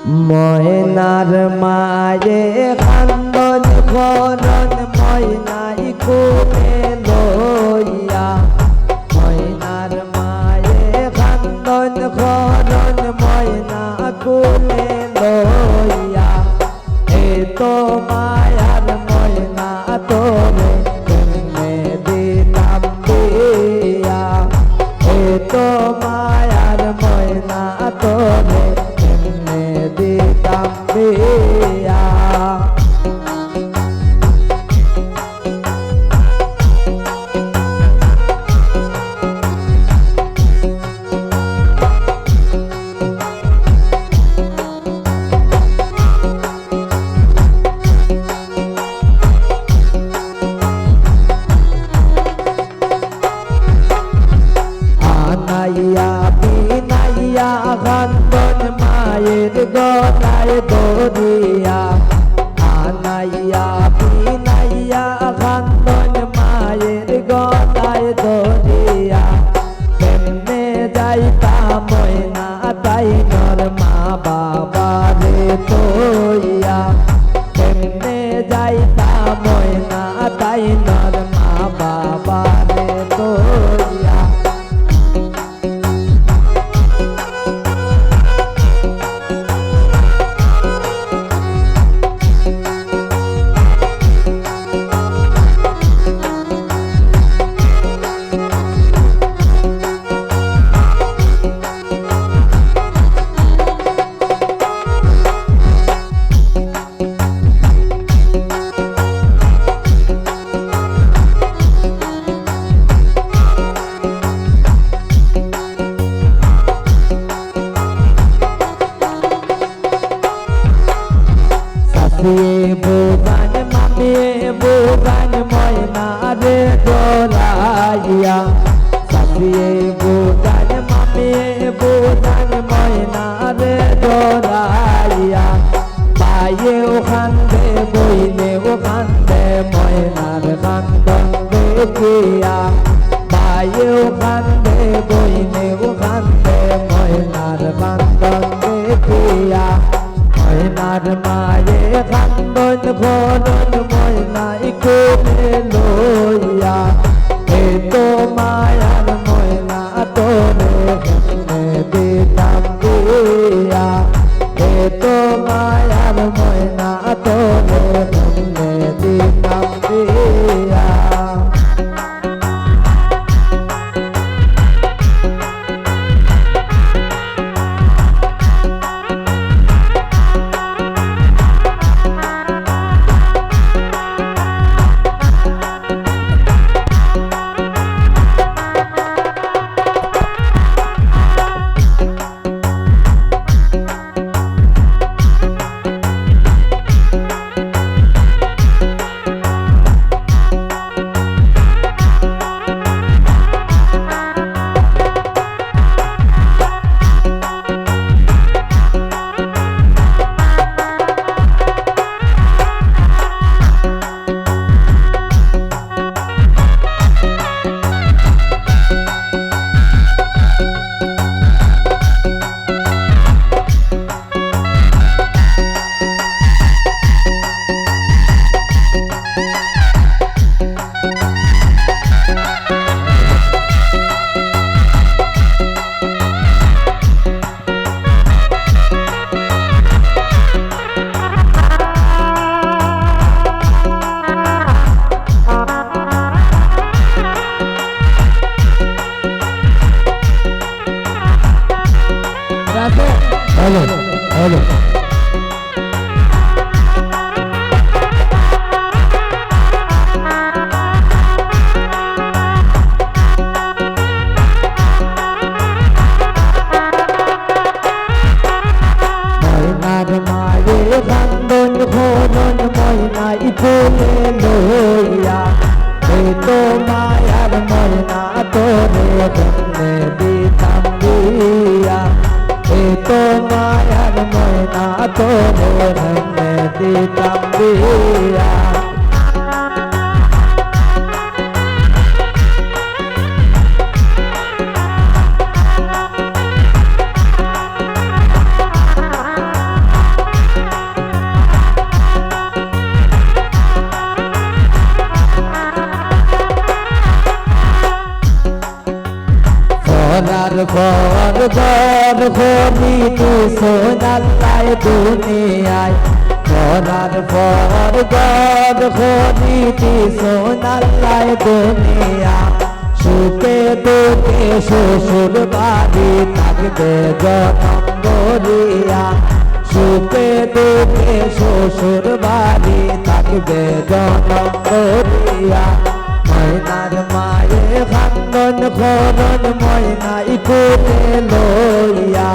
ময়নার মায়ে কান্দন করন ময়নাই কোলে লইয়া ময়নার মায়ে কান্দন করন ময়না কোলে লইয়া এ তো মায়ার ময়না তোরে কেমনে দিতাম দিয়া এ তো মায়ার ময়না তোরে কেমনে দিতাম দিয়া আনাইয়া বিনাইয়া কান্দন মায়ের গলায় দরিয়া আনাইয়া বিনাইয়া কান্দন মায়ের গলায় দরিয়া কেমনে যাইতা ময়না তাই নর মা বাবারে তইয়া কেমনে যাইতা ময়না তাই নর মা বাবারে তইয়া বোগান মামিয়ে বোগান ময়না রে ডোরাইয়া সাথিয়ে বোগান মামিয়ে বোগান ময়না রে ডোরাইয়া পায়ে ও কান্দে বইনে ও কান্দে ময়নার কান্দন দেখিয়া পায়ে ও কান্দে বইনে ও কান্দে ময়নার কান্দন দেখিয়া ময়নার মায়ে কান্দন ঘরন ময়নাই কোলে লইয়া এ তো মায়ার ময়না তোরে কেমনে দিতাম দিয়া এ তো মায়ার ময়না তোরে কেমনে দিতাম দিয়া Hello, hello. ময়নার মায়ে কান্দন ঘরন ময়নাই কোলে লইয়া এ তো মায়ার ময়না তোরে কেমনে দিতাম দিয়া এ তো মায়ার ময়না তোরে কেমনে দিতাম দিয়া গর হরিতে সোনাল্লায় দুনিয়ায় মরার পর গর হরিতে সোনাল্লায় দুনিয়া সুখে দুঃখে শ্বশুর বাড়ি থাকবে জনম গরিয়া সুখে দুঃখে শ্বশুর বাড়ি থাকবে জনম গরিয়া ময়নার মায়ে খান্দন খরণ ময়নাই কোলে লইয়া